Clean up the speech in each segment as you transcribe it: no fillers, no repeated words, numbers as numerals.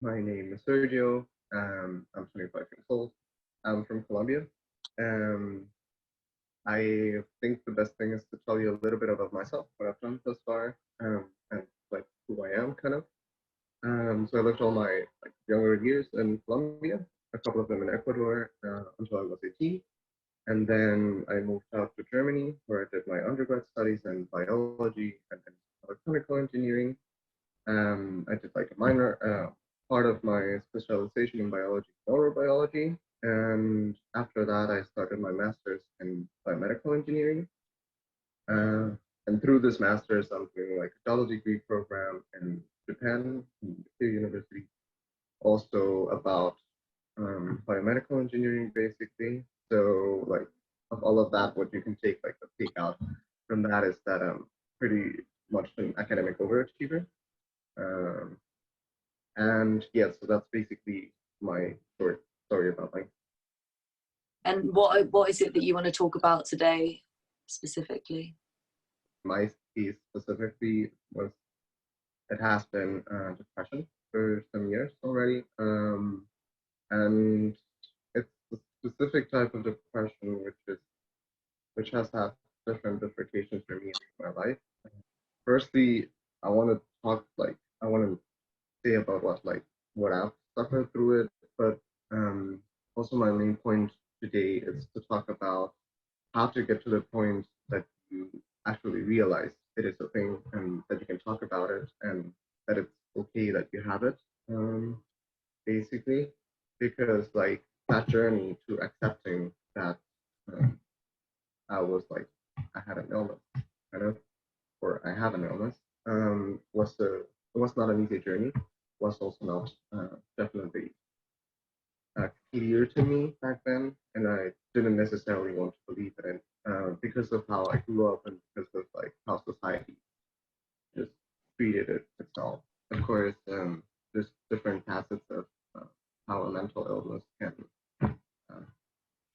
My name is Sergio. I'm 25 years old. I'm from Colombia. Um, I think the best thing is to tell you a little bit about myself, what I've done thus far, and like who I am, kind of. So I lived all my younger years in Colombia, a couple of them in Ecuador until I was 18, and then I moved out to Germany where I did my undergrad studies in biology and then chemical engineering. I did like a minor part of my specialization in biology, neurobiology, and after that, I started my master's in biomedical engineering. Uh, and through this master's, I'm doing like a double degree program in Japan, in the university, also about biomedical engineering, basically. So, like, of all of that, what you can take, like, the take out from that is that I'm pretty much an academic overachiever. Um, And yeah, so that's basically my short story about like And what is it that you want to talk about today specifically? my piece specifically was it has been depression for some years already. And it's a specific type of depression which has had different bifurcations for me in my life. Firstly, I want to talk like I want to say about what I've suffered through it, but also my main point today is to talk about how to get to the point that you actually realize it is a thing and that you can talk about it and that it's okay that you have it, basically, because like that journey to accepting that um, I was like I had an illness, kind of, or I have an illness, it was not an easy journey. Was also not definitely clear to me back then, and I didn't necessarily want to believe it in because of how I grew up and because of like how society just treated it itself. Of course, there's different facets of uh, how a mental illness can uh,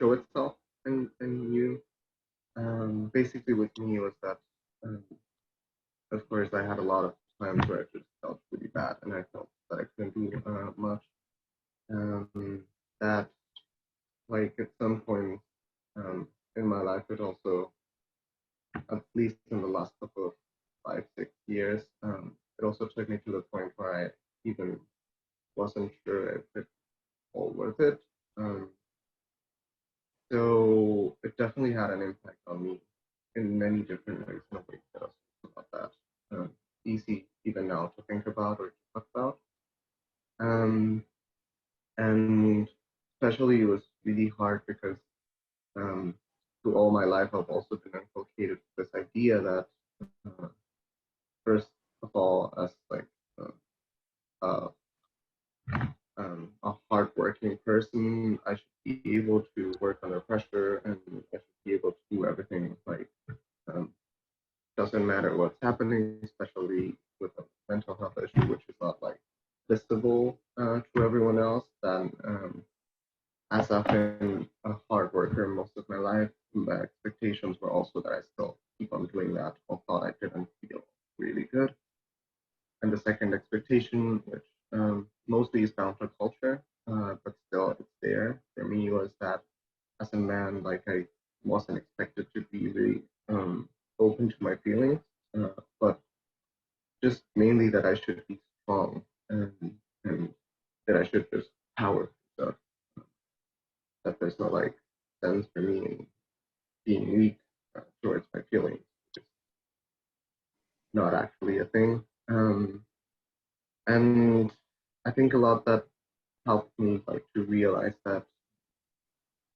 show itself in you. Basically, with me was that, um, of course, I had a lot of times where I just felt really bad, and I felt that I couldn't do much. That like at some point in my life, it also, at least in the last couple of 5, 6 years, it also took me to the point where I even wasn't sure if it's all worth it. Um, so it definitely had an impact on me in many different ways. Nobody knows about that. Easy even now to think about or to talk about. Um, and especially it was really hard because um, through all my life I've also been inculcated with this idea that first of all, as like uh, a hardworking person, I should be able to work under pressure and I should be able to do everything like um, doesn't matter what's happening, especially with a mental health issue, which is not like visible to everyone else. Then, as I've been a hard worker most of my life, my expectations were also that I still keep on doing that, although I didn't feel really good. And the second expectation, which mostly is bound to culture, but still it's there for me, was that as a man, like I wasn't expected to be really open to my feelings, but just mainly that I should be strong and that I should just power stuff. That there's no like sense for me in being weak towards my feelings. It's not actually a thing. And I think a lot that helped me like to realize that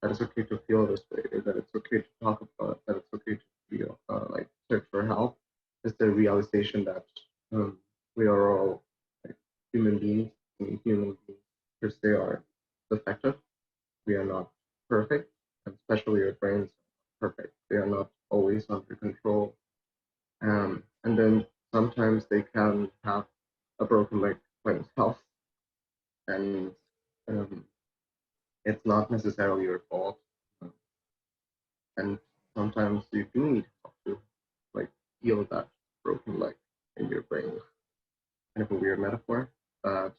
it's okay to feel this way, that it's okay to talk about it, that it's okay to feel like search for help, is the realization that we are all like human beings, and human beings per se are defective. We are not perfect, and especially our brains are perfect. They are not always under control. And then sometimes they can have a broken leg by themselves, and um, it's not necessarily your fault. Um, And sometimes you do need help to like heal that broken leg in your brain. Kind of a weird metaphor, but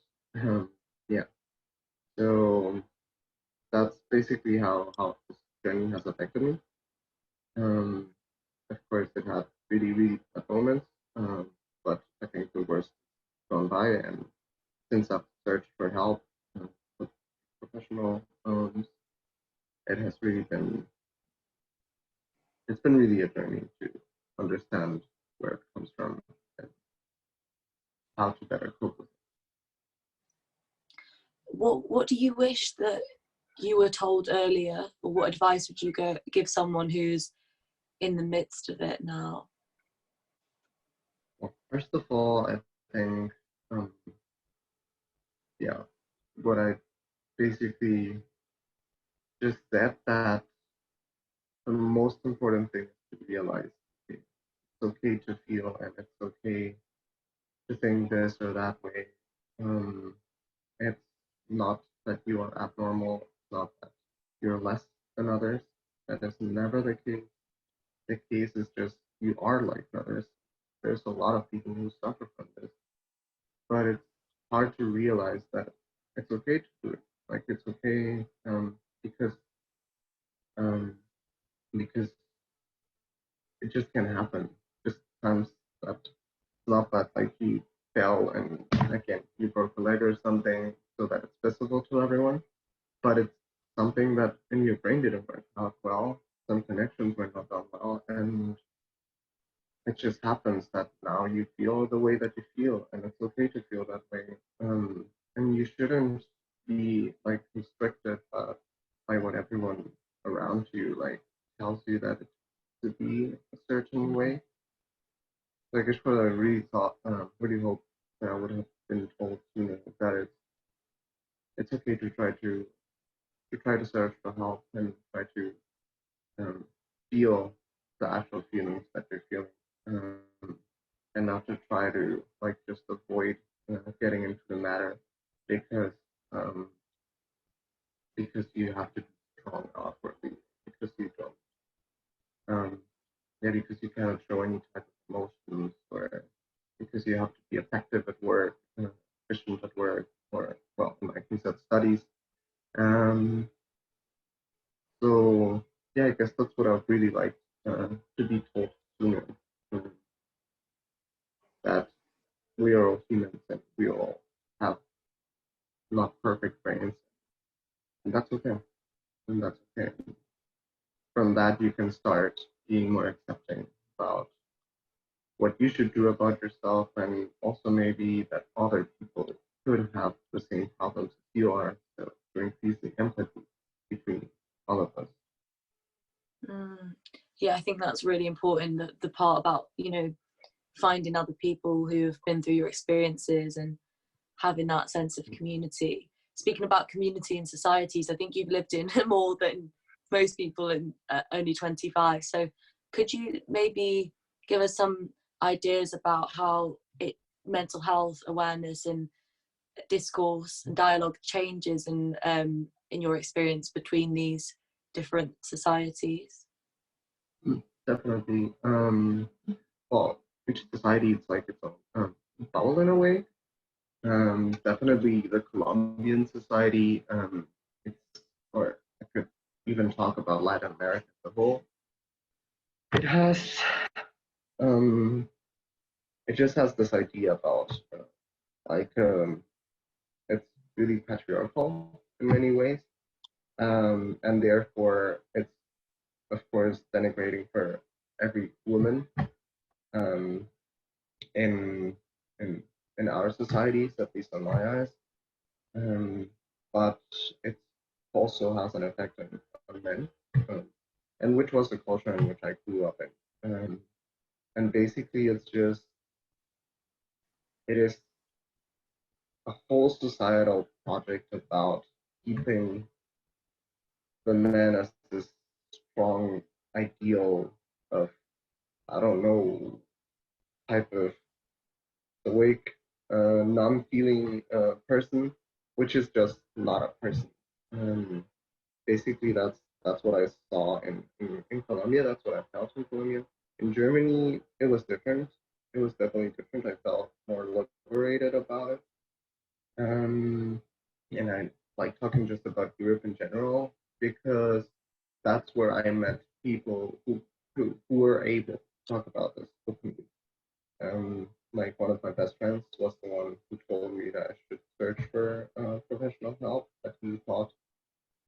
So that's basically how this journey has affected me. Um, of course, it had really, really bad moments, but I think the worst gone by. And since I've searched for help with professional, it has really been it's been really a journey to understand where it comes from and how to better cope with What do you wish that you were told earlier, or what advice would you give someone who's in the midst of it now? Well, first of all, I think, um, yeah, what I basically just said that the most important thing is to realize it's okay to feel and it's okay to think this or that way. Um, it's not that you are abnormal, it's not that you're less than others. That is never the case. The case is just you are like others. There's a lot of people who suffer from this, but it's hard to realize that it's okay to do it. Like it's okay because um, because it just can happen. Just times that it's not that like you fell and again you broke a leg or something so that it's visible to everyone, but it's something that in your brain didn't work out well. Some connections went not done well, and it just happens that now you feel the way that you feel, and it's okay to feel that way. And you shouldn't be like constricted by what everyone around you like tells you that it's to be a certain way. Like it's what I really thought, really hope that I would have been told sooner that it's okay to try to search for help and try to um, feel the actual feelings that you're feeling, and not to try to like just avoid getting into the matter because um, because you have to be strong outwardly because you don't yeah because you cannot show any type of emotions or because you have to be effective at work, efficient at work, or well in my case at studies. Um, so yeah, I guess that's what I would really like to be told sooner, um, that we are all humans and we all have not perfect brains, and that's okay. And that's okay. From that, you can start being more accepting about what you should do about yourself, and also maybe that other people could have the same problems as you are. So to increase the empathy between all of us. Mm. Yeah, I think that's really important. The part about finding other people who have been through your experiences and having that sense of community. Speaking about community and societies, I think you've lived in more than most people in only 25. So could you maybe give us some ideas about how mental health awareness and discourse and dialogue changes in your experience between these different societies? Definitely. Well, each society it's like its own bubble in a way. Definitely the Colombian society. It's or I could even talk about Latin America as a whole. It has um, it just has this idea about like it's really patriarchal in many ways, and therefore it's of course denigrating for every woman um, in in in our societies, at least in my eyes. Um, but it also has an effect on men, um, and which was the culture in which I grew up in. And basically, it is a whole societal project about keeping the man as this strong ideal of I don't know type of awake, non-feeling person, which is just not a person. Um, Basically, that's what I saw in Colombia. That's what I felt in Colombia. In Germany, it was different. It was definitely different. I felt more liberated about it. And I like like talking just about Europe in general because that's where I met people who were able to talk about this openly. Like one of my best friends was the one who told me that I should search for professional help. That he thought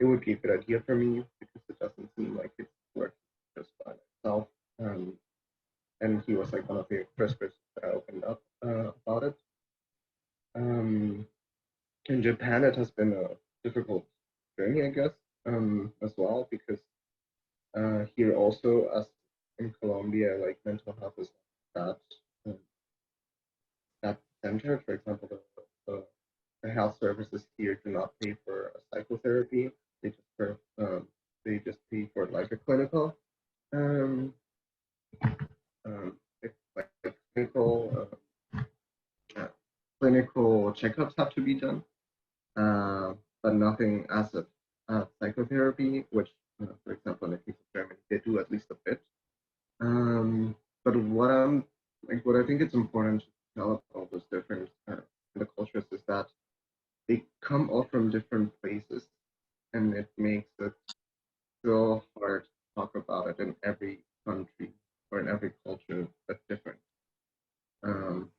it would be a good idea for me because it doesn't seem like it's working just by myself. Um, and he was like one of the first persons that I opened up about it. Um, in Japan, it has been a difficult journey, I guess, as well, because here also, as in Colombia, like mental health is not that that centered. For example, the health services here do not pay for a psychotherapy. They just for they just pay for like a clinical um, like uh, clinical checkups have to be done, uh, but nothing as a psychotherapy, which, for example, in the case of Germany, they do at least a bit. But what I think it's important to tell about those different the cultures is that they come all from different places, and it makes it so hard to talk about it in every country or in every culture that's different. Um,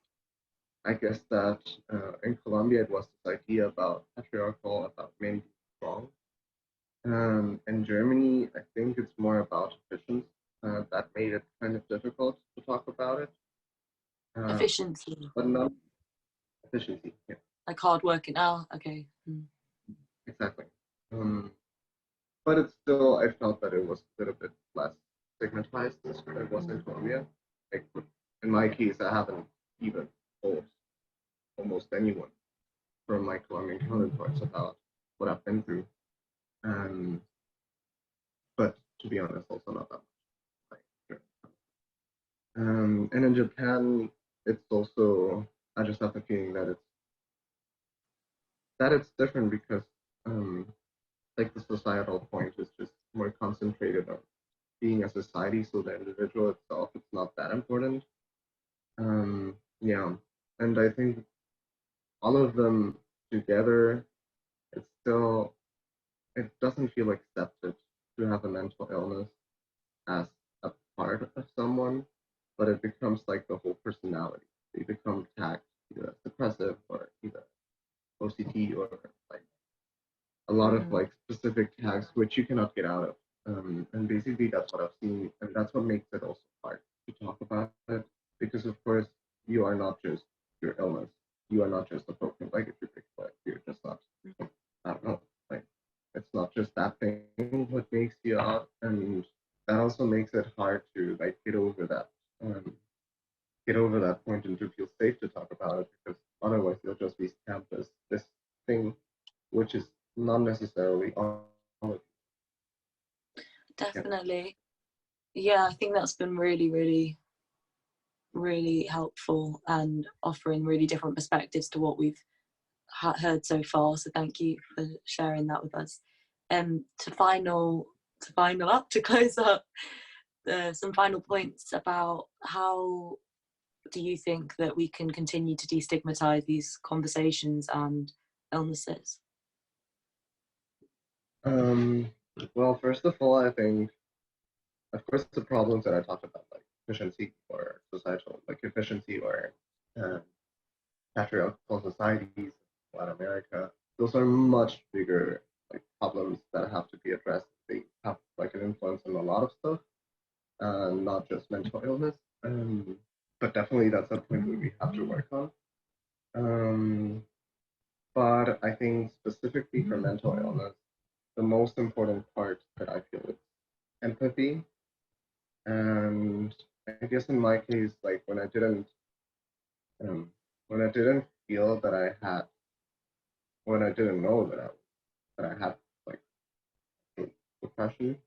I guess that in Colombia it was this idea about patriarchal, about men being strong. In Germany, I think it's more about efficiency. That made it kind of difficult to talk about it. Uh, Efficiency, but not efficiency. Yeah, like hard working. Oh, okay. exactly. Um, but it's still, I felt that it was a little bit less stigmatized than it was in Colombia. Like in my case, I haven't even told almost anyone from my Colombian counterparts about what I've been through. Um, but to be honest, also not that much. Like, and in Japan, it's also, I just have the feeling that it's different because um, like the societal point is just more concentrated on being a society, so the individual itself it's not that important. Yeah, and I think all of them together, it's still it doesn't feel accepted to have a mental illness as a part of someone, but it becomes like the whole personality. They become tagged either as depressive or either OCD or like a lot of like specific tags which you cannot get out of. And basically that's what I've seen, and that's what makes it also hard to talk about it because of course you are not just your illness, you are not just a broken leg if you pick leg, you're just not. I don't know, like it's not just that thing what makes you out, and that also makes it hard to like um, get over that point and to feel safe to talk about it because otherwise you'll just be stamped as this thing which is not necessarily all of it. Definitely. Yeah, I think that's been really, really, really helpful and offering really different perspectives to what we've heard so far. So thank you for sharing that with us. To close up, some final points about how do you think that we can continue to destigmatize these conversations and illnesses? Um, well, first of all, I think, of course, the problems that I talked about, like efficiency or societal, like efficiency or uh, patriarchal societies, Latin America, those are much bigger like problems that have to be addressed. They have like an influence on a lot of stuff, not just mental illness. But definitely that's a point that we have to work on. Um, but I think specifically for mental illness, the most important part that I feel is empathy. And I guess in my case, like um, when I didn't feel that I had, when I didn't know that I had like depression,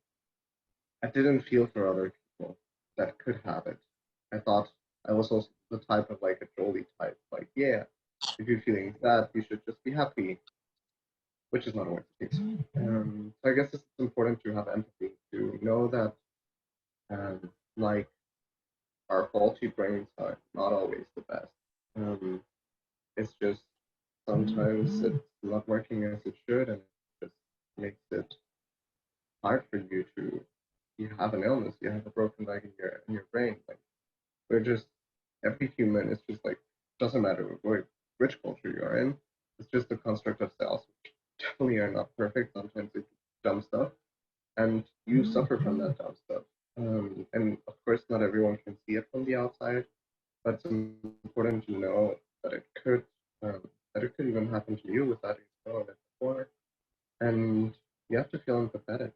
I didn't feel for other people that could have it. I thought I was also the type of like a jolly type, like yeah, if you're feeling sad, you should just be happy, which is not always the case. So I guess it's important to have empathy to know that like our faulty brains are not always the best. Um, it's just sometimes it's not working as it should, and makes it hard for you to, you have an illness, you have a broken leg in your brain. Like we're just, every human is just like, doesn't matter which culture you are in, it's just a construct of cells, which definitely are not perfect. Sometimes it's dumb stuff, and you suffer from that dumb stuff. And of course, not everyone can see it from the outside, but it's important to know that um, it could even happen to you without you knowing it before. And you have to feel empathetic.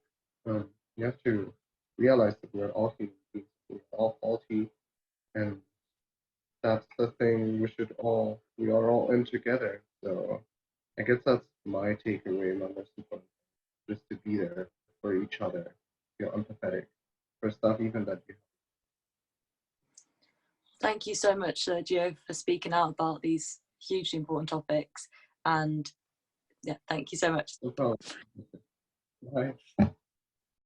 You have to realize that we're all human beings, we're all faulty, and that's the thing we are all in together. So I guess that's my takeaway, my most important, just to be there for each other, feel empathetic for stuff even that you. Thank you so much, Sergio, for speaking out about these hugely important topics. And yeah, thank you so much. No problem. Bye.